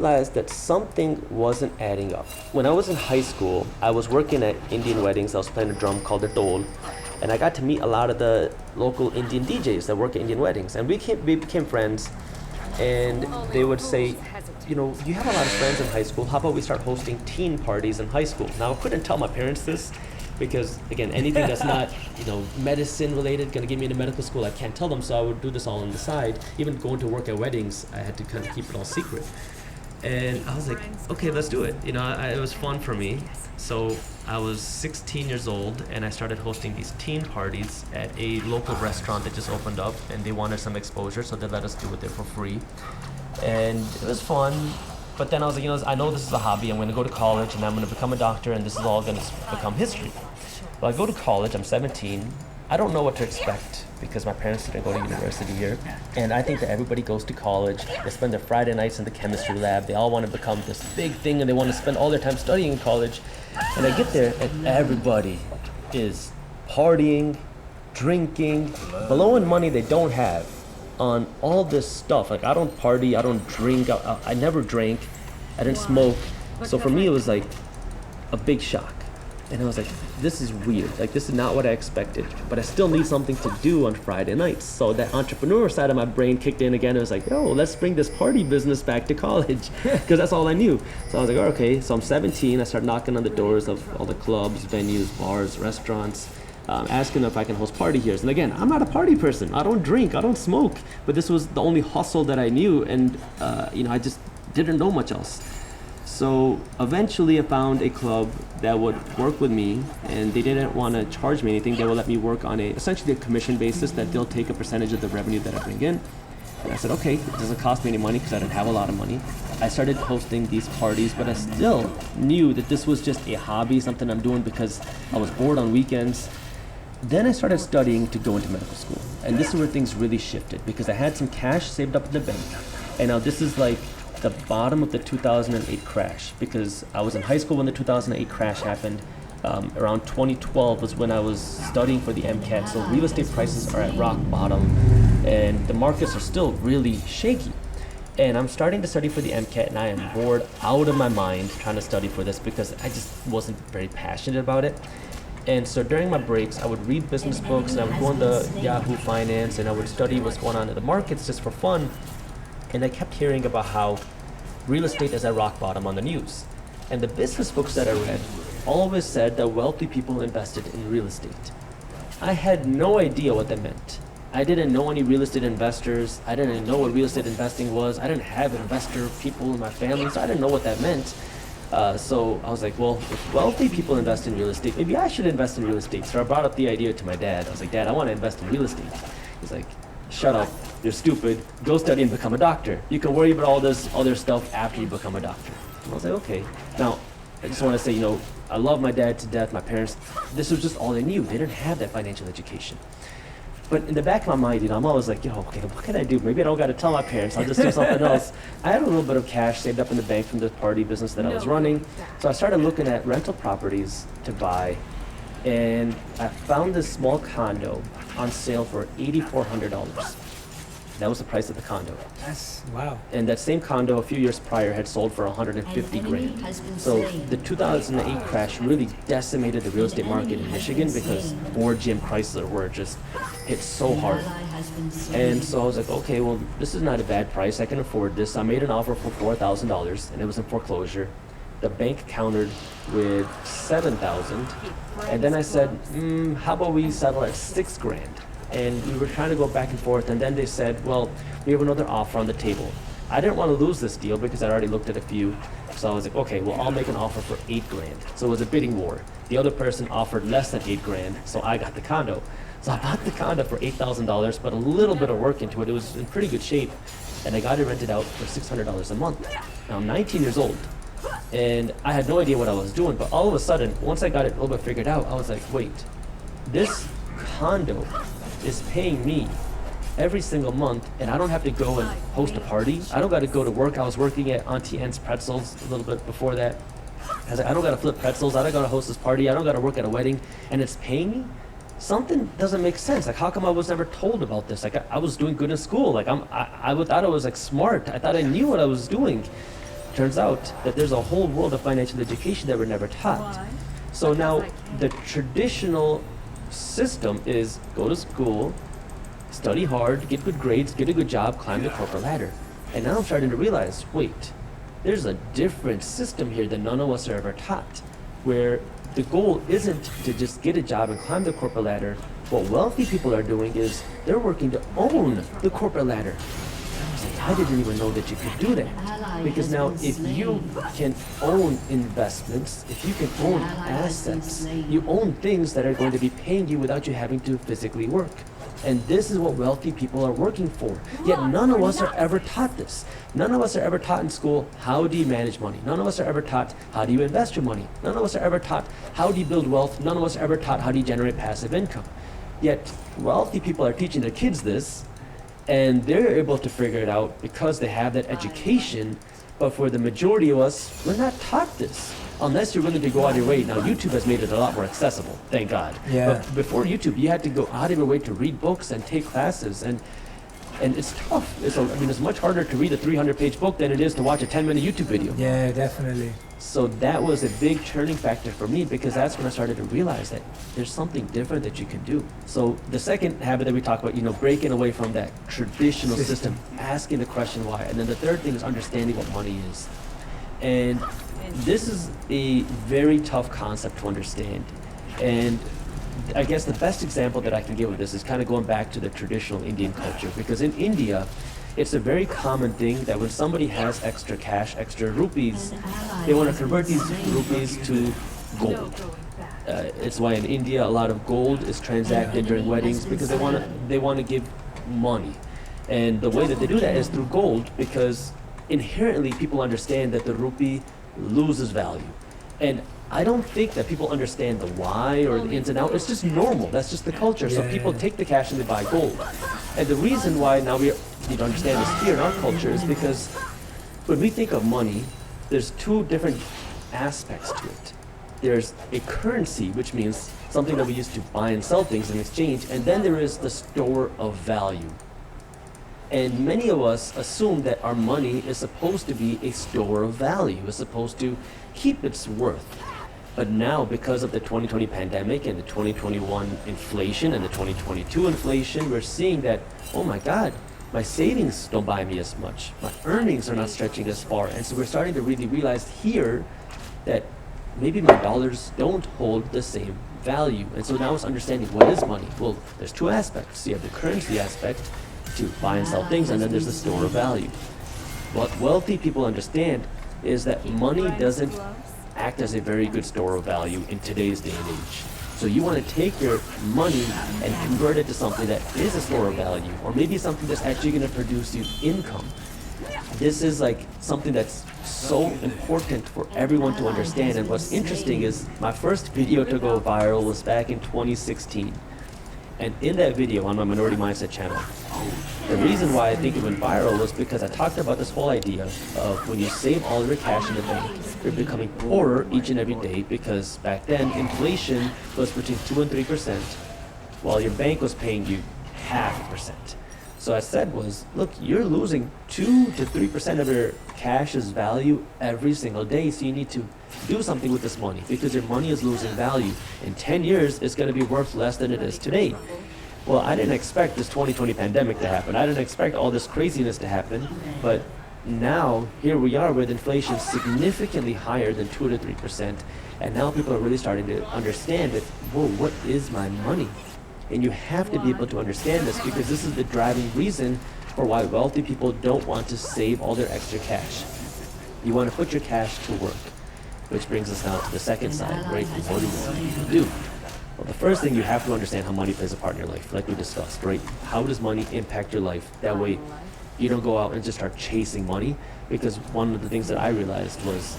realized that something wasn't adding up. When I was in high school, I was working at Indian weddings. I was playing a drum called the dole, and I got to meet a lot of the local Indian DJs that work at Indian weddings, and we became friends. And they would say, you know, you have a lot of friends in high school. How about we start hosting teen parties in high school? Now I couldn't tell my parents this because again, anything that's not medicine related, gonna get me into medical school, I can't tell them. So I would do this all on the side. Even going to work at weddings, I had to kind of keep it all secret. And I was like, okay, let's do it. It was fun for me. So I was 16 years old and I started hosting these teen parties at a local restaurant that just opened up, and they wanted some exposure, so they let us do it there for free. And it was fun. But then I was like, I know this is a hobby. I'm going to go to college and I'm going to become a doctor, and this is all going to become history. Well, I go to college, I'm 17. I don't know what to expect because my parents didn't go to university here. And I think that everybody goes to college, they spend their Friday nights in the chemistry lab, they all want to become this big thing and they want to spend all their time studying in college. And I get there and everybody is partying, drinking, blowing money they don't have on all this stuff. Like, I don't party, I don't drink, I never drank, I didn't smoke. So for me it was like a big shock. And I was like, this is weird. Like, this is not what I expected. But I still need something to do on Friday nights. So that entrepreneur side of my brain kicked in again. It was like, oh, let's bring this party business back to college. Because that's all I knew. So I was like, oh, okay. So I'm 17. I start knocking on the doors of all the clubs, venues, bars, restaurants, asking if I can host party here. And again, I'm not a party person. I don't drink. I don't smoke. But this was the only hustle that I knew. And, I just didn't know much else. So eventually I found a club that would work with me, and they didn't want to charge me anything. They would let me work on essentially a commission basis that they'll take a percentage of the revenue that I bring in. And I said, okay, it doesn't cost me any money because I didn't have a lot of money. I started hosting these parties, but I still knew that this was just a hobby, something I'm doing because I was bored on weekends. Then I started studying to go into medical school. And this is where things really shifted because I had some cash saved up in the bank. And now this is like the bottom of the 2008 crash, because I was in high school when the 2008 crash happened. Around 2012 was when I was studying for the MCAT, so real estate prices are at rock bottom and the markets are still really shaky. And I'm starting to study for the MCAT and I am bored out of my mind trying to study for this because I just wasn't very passionate about it. And so during my breaks, I would read business books and I would go on the Yahoo Finance and I would study what's going on in the markets just for fun. And I kept hearing about how real estate is at rock bottom on the news. And the business books that I read always said that wealthy people invested in real estate. I had no idea what that meant. I didn't know any real estate investors. I didn't know what real estate investing was. I didn't have investor people in my family, so I didn't know what that meant. So I was like, well, if wealthy people invest in real estate, maybe I should invest in real estate. So I brought up the idea to my dad. I was like, Dad, I want to invest in real estate. He's like, shut up, you're stupid, go study and become a doctor. You can worry about all this other stuff after you become a doctor. And I was like, okay. Now, I just want to say, I love my dad to death, my parents. This was just all they knew. They didn't have that financial education. But in the back of my mind, I'm always like, okay, what can I do? Maybe I don't got to tell my parents. I'll just do something else. I had a little bit of cash saved up in the bank from the party business that I was running. So I started looking at rental properties to buy. And I found this small condo on sale for $8,400. That was the price of the condo. Wow. And that same condo a few years prior had sold for 150 grand. So the 2008 crash really decimated the real estate market in Michigan because Ford, Jim Chrysler were just hit so hard. And so I was like, okay, well, this is not a bad price. I can afford this. I made an offer for $4,000 and it was in foreclosure. The bank countered with $7,000. And then I said, how about we settle at $6 grand? And we were trying to go back and forth, and then they said, well, we have another offer on the table. I didn't want to lose this deal because I already looked at a few. So I was like, okay, well, I'll make an offer for $8 grand. So it was a bidding war. The other person offered less than $8 grand, so I got the condo. So I bought the condo for $8,000, but a little bit of work into it. It was in pretty good shape, and I got it rented out for $600 a month. Now I'm 19 years old, and I had no idea what I was doing, but all of a sudden, once I got it a little bit figured out, I was like, wait, this condo is paying me every single month, and I don't have to go and host a party. I don't got to go to work. I was working at Auntie Anne's Pretzels a little bit before that. I was like, I don't got to flip pretzels. I don't got to host this party. I don't got to work at a wedding, and it's paying me? Something doesn't make sense. Like, how come I was never told about this? Like, I was doing good in school. Like, I thought I was like smart. I thought I knew what I was doing. turns out that there's a whole world of financial education that we're never taught. So now the traditional system is go to school, study hard, get good grades, get a good job, climb the corporate ladder. And now I'm starting to realize, wait, there's a different system here that none of us are ever taught, where the goal isn't to just get a job and climb the corporate ladder. What wealthy people are doing is they're working to own the corporate ladder. I was like, I didn't even know that you could do that. Because now if you can own investments, if you can own assets, you own things that are going to be paying you without you having to physically work. And this is what wealthy people are working for. Yet none of us are ever taught this. None of us are ever taught in school, how do you manage money? None of us are ever taught, how do you invest your money? None of us are ever taught, how do you build wealth? None of us are ever taught, how do you generate passive income? Yet wealthy people are teaching their kids this, and they're able to figure it out because they have that education. But for the majority of us, we're not taught this. Unless you're willing to go out of your way. Now, YouTube has made it a lot more accessible, thank God. Yeah. But before YouTube, you had to go out of your way to read books and take classes, and it's tough. It's much harder to read a 300-page book than it is to watch a 10-minute YouTube video. Yeah, definitely. So that was a big turning factor for me, because that's when I started to realize that there's something different that you can do. So the second habit that we talk about, breaking away from that traditional system, asking the question why. And then the third thing is understanding what money is. And this is a very tough concept to understand. And I guess the best example that I can give of this is kind of going back to the traditional Indian culture, because in India, it's a very common thing that when somebody has extra cash, extra rupees, they want to convert these rupees to gold. It's why in India a lot of gold is transacted during weddings, because they want to give money. And the way that they do that is through gold, because inherently people understand that the rupee loses value. And I don't think that people understand the why or the ins and outs. It's just normal. That's just the culture. So people take the cash and they buy gold. And the reason why now we need to understand this here in our culture is because when we think of money, there's two different aspects to it. There's a currency, which means something that we use to buy and sell things in exchange, and then there is the store of value. And many of us assume that our money is supposed to be a store of value. It's supposed to keep its worth. But now, because of the 2020 pandemic and the 2021 inflation and the 2022 inflation, we're seeing that, oh my God, my savings don't buy me as much. My earnings are not stretching as far. And so we're starting to really realize here that maybe my dollars don't hold the same value. And so now it's understanding what is money. Well, there's two aspects. You have the currency aspect to buy and sell things, and then there's the store of value. What wealthy people understand is that money doesn't act as a very good store of value in today's day and age. So you want to take your money and convert it to something that is a store of value, or maybe something that's actually going to produce you income. This is like something that's so important for everyone to understand. And what's interesting is my first video to go viral was back in 2016. And in that video on my Minority Mindset channel, the reason why I think it went viral was because I talked about this whole idea of when you save all your cash in the bank, you're becoming poorer each and every day, because back then inflation was between 2 and 3%, while your bank was paying you 0.5%. So I said was, look, you're losing 2 to 3% of your cash's value every single day, so you need to do something with this money, because your money is losing value. In 10 years, it's going to be worth less than it is today. Well, I didn't expect this 2020 pandemic to happen. I didn't expect all this craziness to happen, but now here we are with inflation significantly higher than 2 to 3%, and now people are really starting to understand that, whoa, what is my money? And you have to be able to understand this, because this is the driving reason for why wealthy people don't want to save all their extra cash. You want to put your cash to work, which brings us now to the second side, right? What do you want to do? Well, the first thing, you have to understand how money plays a part in your life, like we discussed, right? How does money impact your life? That way you don't go out and just start chasing money, because one of the things that I realized was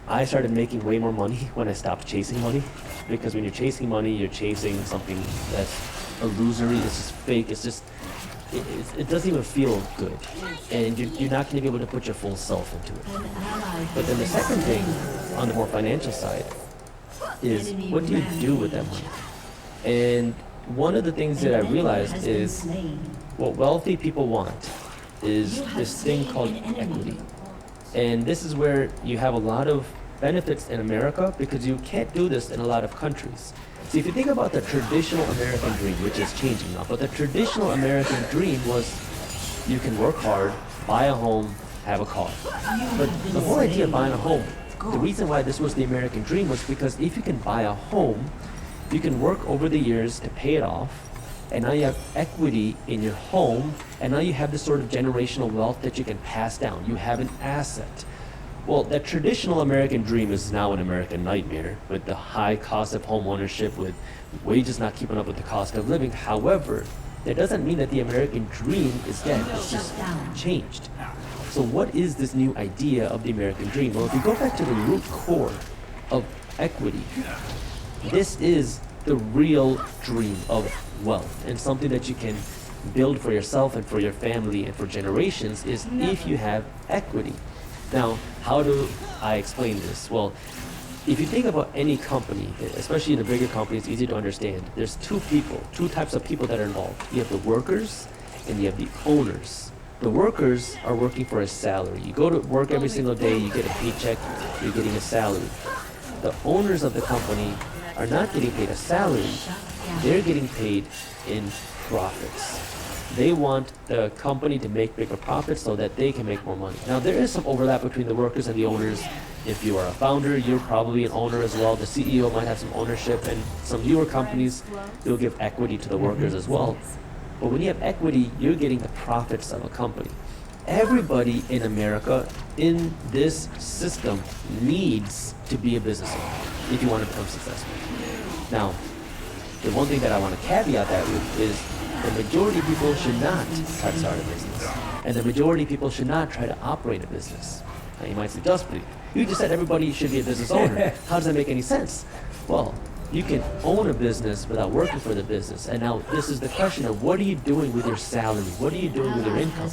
I started making way more money when I stopped chasing money, because when you're chasing money, you're chasing something that's illusory, it's just fake, it's just, it doesn't even feel good, and you're not going to be able to put your full self into it. But then the second thing, on the more financial side, is what do you do with that money? And one of the things that I realized is what wealthy people want is this thing called equity. And this is where you have a lot of benefits in America because you can't do this in a lot of countries. See, if you think about the traditional American dream, which is changing now, but the traditional American dream was you can work hard, buy a home, have a car. But the whole idea of buying a home, the reason why this was the American dream was because if you can buy a home, you can work over the years to pay it off, and now you have equity in your home, and now you have this sort of generational wealth that you can pass down. You have an asset. Well, that traditional American dream is now an American nightmare with the high cost of home ownership, with wages not keeping up with the cost of living. However, that doesn't mean that the American dream is dead. It's just changed. So what is this new idea of the American dream? Well, if you go back to the root core of equity, this is the real dream of wealth, and something that you can build for yourself and for your family and for generations is if you have equity. Now, how do I explain this? Well, if you think about any company, especially the bigger companies, it's easy to understand. There's two types of people that are involved. You have the workers and you have the owners. The workers are working for a salary. You go to work every single day, you get a paycheck, you're getting a salary. The owners of the company are not getting paid a salary, they're getting paid in profits. They want the company to make bigger profits so that they can make more money. Now, there is some overlap between the workers and the owners. If you are a founder, you're probably an owner as well. The CEO might have some ownership, and some newer companies, they'll give equity to the workers as well. But when you have equity, you're getting the profits of a company. Everybody in America in this system needs to be a business owner if you want to become successful. Now, the one thing that I want to caveat that with is the majority of people should not try to start a business. And the majority of people should not try to operate a business. Now you might say, Dustby, you just said everybody should be a business owner. How does that make any sense? Well, you can own a business without working for the business. And now this is the question of what are you doing with your salary? What are you doing with your income?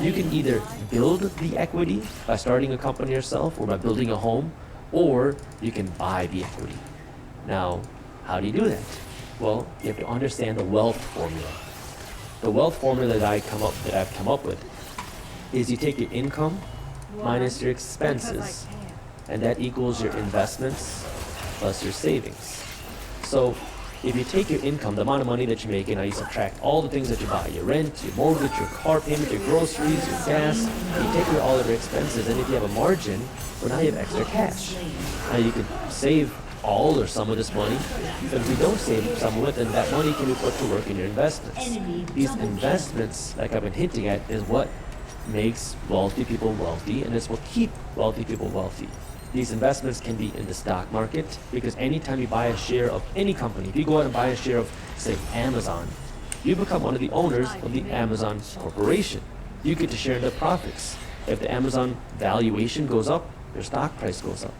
You can either build the equity by starting a company yourself or by building a home, or you can buy the equity. Now, how do you do that? Well, you have to understand the wealth formula. The wealth formula that I've come up with is you take your income minus your expenses, and that equals your investments plus your savings. So if you take your income, the amount of money that you make, and now you subtract all the things that you buy, your rent, your mortgage, your car payment, your groceries, your gas, you take away all of your expenses, and if you have a margin, well, now you have extra cash. Now you can save all or some of this money, but if you don't save some of it, then that money can be put to work in your investments. These investments, like I've been hinting at, is what makes wealthy people wealthy, and it's what keep wealthy people wealthy. These investments can be in the stock market, because anytime you buy a share of any company, if you go out and buy a share of, say, Amazon, you become one of the owners of the Amazon Corporation. You get to share in the profits. If the Amazon valuation goes up, your stock price goes up.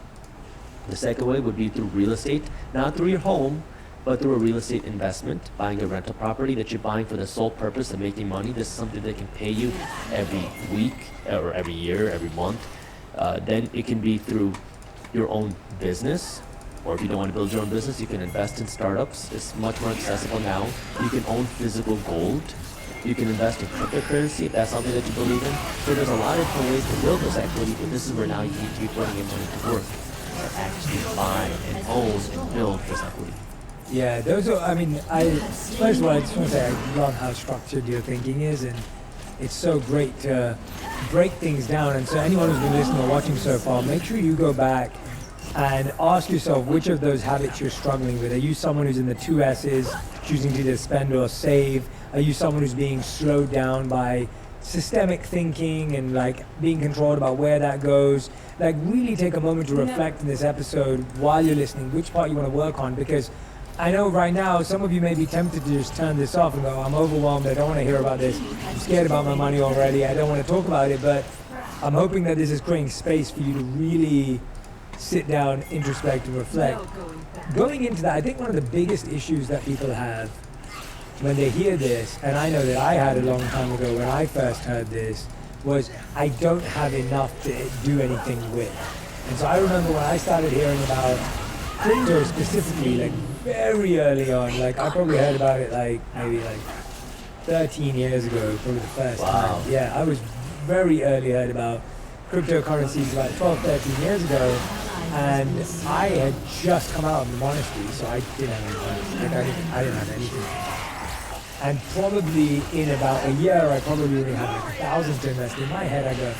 The second way would be through real estate, not through your home, but through a real estate investment, buying a rental property that you're buying for the sole purpose of making money. This is something that can pay you every week or every year, every month. Then it can be through your own business, or if you don't want to build your own business, you can invest in startups. It's much more accessible now. You can own physical gold. You can invest in cryptocurrency if that's something that you believe in. So there's a lot of different ways to build this equity, but this is where now you need to be putting your money to work to actually buy and own and build this equity. Yeah, those are, first of all, I just want to say I love how structured your thinking is, and it's so great to break things down. And so anyone who's been listening or watching so far, make sure you go back and ask yourself which of those habits you're struggling with. Are you someone who's in the two S's, choosing to either spend or save? Are you someone who's being slowed down by systemic thinking and like being controlled about where that goes? Like really take a moment to reflect in this episode while you're listening, which part you want to work on, because I know right now some of you may be tempted to just turn this off and go, I'm overwhelmed, I don't want to hear about this, I'm scared about my money already, I don't want to talk about it. But I'm hoping that this is creating space for you to really sit down, introspect, and reflect. Going into that, I think one of the biggest issues that people have when they hear this, and I know that I had a long time ago when I first heard this, was I don't have enough to do anything with. And so I remember when I started hearing about crypto specifically, like very early on, like I probably heard about it like maybe like 13 years ago, probably the first time. Yeah, I was very early heard about cryptocurrencies like 12, 13 years ago, and I had just come out of the monastery, so I didn't have any money. Like I didn't have anything. And probably in about a year, I probably only had like 1,000 to invest. In my head, I go,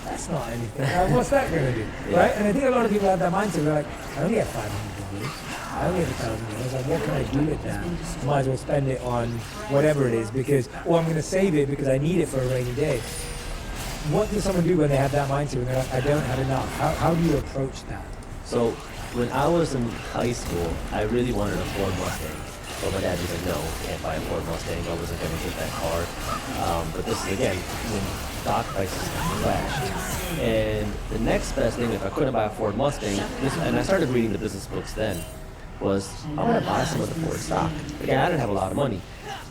that's not anything. What's that going to do? Yeah. Right? And I think a lot of people have that mindset. They're like, I only have $500. I only have $1,000. Like, what can I do with that? I might as well spend it on whatever it is because, or I'm going to save it because I need it for a rainy day. What does someone do when they have that mindset? When they're like, I don't have enough. How do you approach that? So when I was in high school, I really wanted a Ford Mustang. But my dad was like, no, can't buy a Ford Mustang. I wasn't going to get that car. But this is, again, when stock prices crashed. And the next best thing, if I couldn't buy a Ford Mustang, and I started reading the business books then, was I'm going to buy some of the Ford stock. Again, I didn't have a lot of money.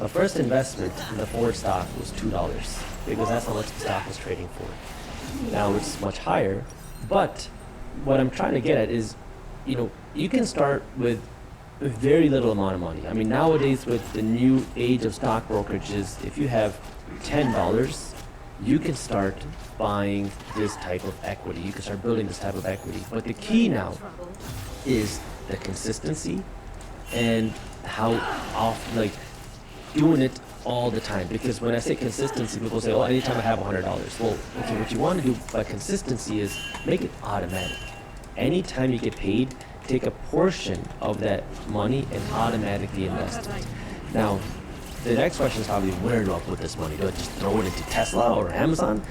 My first investment in the Ford stock was $2 because that's how much the stock was trading for. Now it's much higher, but what I'm trying to get at is, you can start with a very little amount of money. I mean, nowadays with the new age of stock brokerages, if you have $10, you can start buying this type of equity. You can start building this type of equity. But the key now is the consistency and how often, like, doing it all the time. Because when I say consistency, people say, oh, anytime I have $100. Well, okay, what you want to do by consistency is make it automatic. Anytime you get paid, take a portion of that money and automatically invest it. Now, the next question is probably, where do I put this money? Do I just throw it into Tesla or Amazon?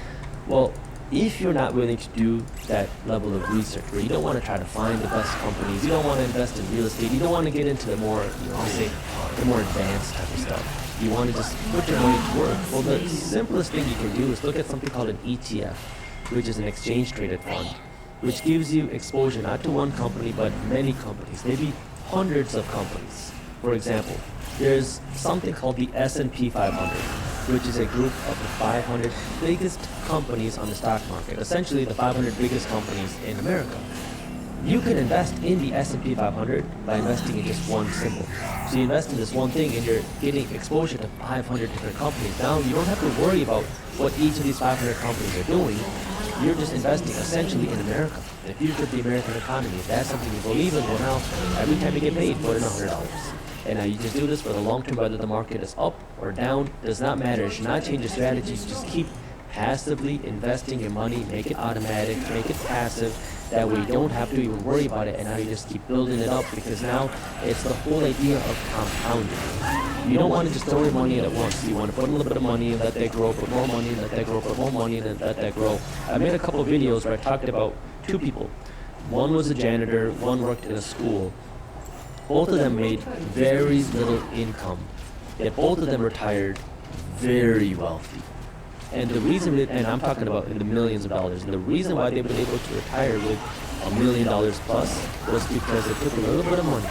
Well, if you're not willing to do that level of research, where you don't want to try to find the best companies, you don't want to invest in real estate, you don't want to get into the more, the more advanced type of stuff. You want to just put your money to work. Well, the simplest thing you can do is look at something called an ETF, which is an exchange traded fund, which gives you exposure not to one company, but many companies, maybe hundreds of companies. For example, there's something called the S&P 500, which is a group of the 500 biggest companies on the stock market, essentially the 500 biggest companies in America. You can invest in the S&P 500 by investing in just one symbol. So you invest in this one thing and you're getting exposure to 500 different companies. Now you don't have to worry about what each of these 500 companies are doing. You're just investing essentially in America, the future of the American economy. If that's something you believe in, well now, every time you get paid, put in $100. And now you just do this for the long term, whether the market is up or down, does not matter. You should not change your strategy. Just keep passively investing your money, make it automatic, make it passive. That way you don't have to even worry about it, and now you just keep building it up, because now it's the whole idea of compounding. You don't want to just throw your money in at once. You want to put a little bit of money and let that grow, put more money and let that grow, put more money and let that grow. I made a couple of videos where I talked about two people. One was a janitor, one worked in a school. Both of them made very little income, yet both of them retired very wealthy. And the reason, and I'm talking about in the millions of dollars, and the reason why they were able to retire with $1 million plus was because they took a little bit of money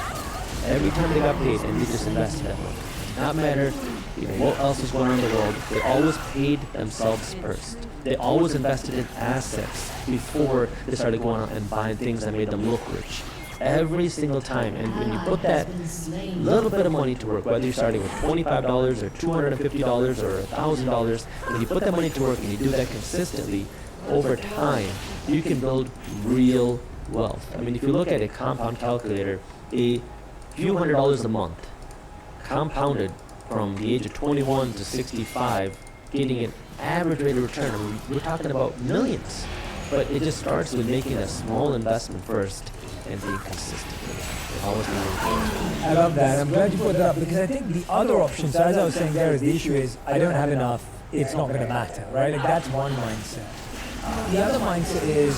every time they got paid and they just invested that money. Not matter what else was going on in the world, they always paid themselves first. They always invested in assets before they started going out and buying things that made them look rich. Every single time. And when you put that little bit of money to work, whether you're starting with $25 or $250 or $1,000, when you put that money to work and you do that consistently, over time, you can build real wealth. I mean, if you look at a compound calculator, a few $100s a month, compounded from the age of 21 to 65, getting an average rate of return, we're talking about millions. But it just starts with making a small investment first and being consistent with it. Always being important. I love that. I'm glad you brought that up, because I think the other option, so as I was saying there, is the issue is I don't have enough, it's not going to matter, right? Like, that's one mindset. The other mindset is,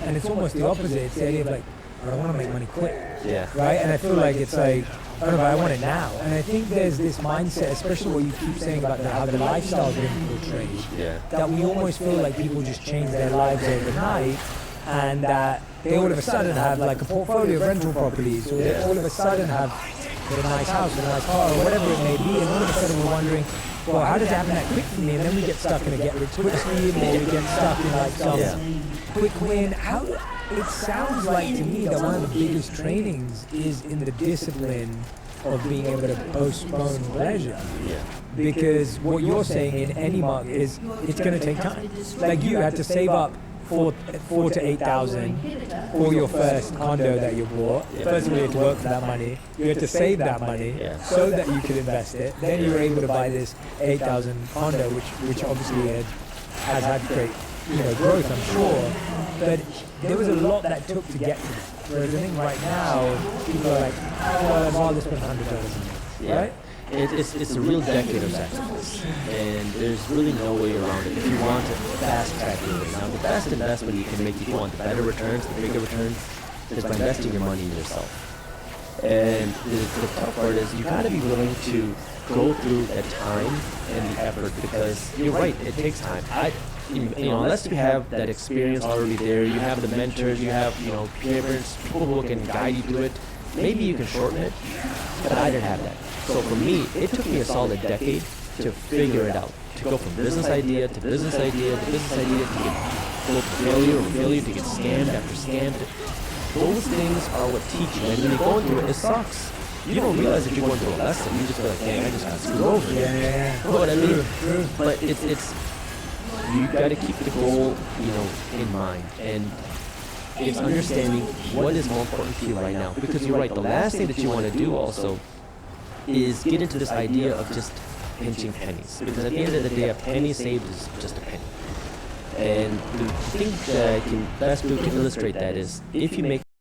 and it's almost the opposite, it's the idea of like, I want to make money quick. Yeah. Right? And I feel like it's like, I don't know, I want it now. And I think there's this mindset, especially what you keep saying about how the lifestyle is being portrayed, that we almost feel like people just change their lives overnight, and that they all of a sudden have like a portfolio of rental properties, or they all of a sudden have a nice house or a nice car or whatever it may be, and all of a sudden we're wondering, well, how does it happen that quick for me? And then we get stuck in a get rich quick scheme, or we get stuck in like some quick win. How it sounds like to me that one of the biggest trainings is in the discipline of being able to postpone pleasure. Because what you're saying in any market is it's going to take time. Like, you had to save up 4 to 8,000 for your first condo that you bought. Yeah. First of all, you had to work for that money. You had to save that money Yeah. so that you could invest it. Then you were able to buy this 8,000 condo, which obviously has had great, growth, I'm sure. But there was a lot that took to get to that. Whereas I think right now, people are like, oh, I'd rather spend $100 a month, Yeah. right? It's a real decade of sacrifice, and there's really no way around it if you want to fast track your way. Now, the best investment you can make if you want the better returns, the bigger returns, is by investing your money in yourself. And the tough part is you got to be willing to go through the time and the effort, because you're right, it takes time. Unless you have that experience already there, you have the mentors, you have parents, people who can guide you through it. Maybe you can shorten it, but I didn't have that. So for me, it took me a solid decade to figure it out, to go from business idea to business idea to business idea to get go to failure to get scammed after scammed. Those things are what teach you, and when you go into it, it sucks. You don't realize that you're going through a lesson. You just feel like, dang, I just got screwed over. Yeah. You know what I mean? True. But it's you got to keep the goal, in mind, and it's understanding what is more important to you right now. Because you're right, the last thing that you want to do also is get into this idea of just pinching pennies. Because at the end of the day, a penny saved is just a penny. And the thing that I can best do to illustrate that is, if you make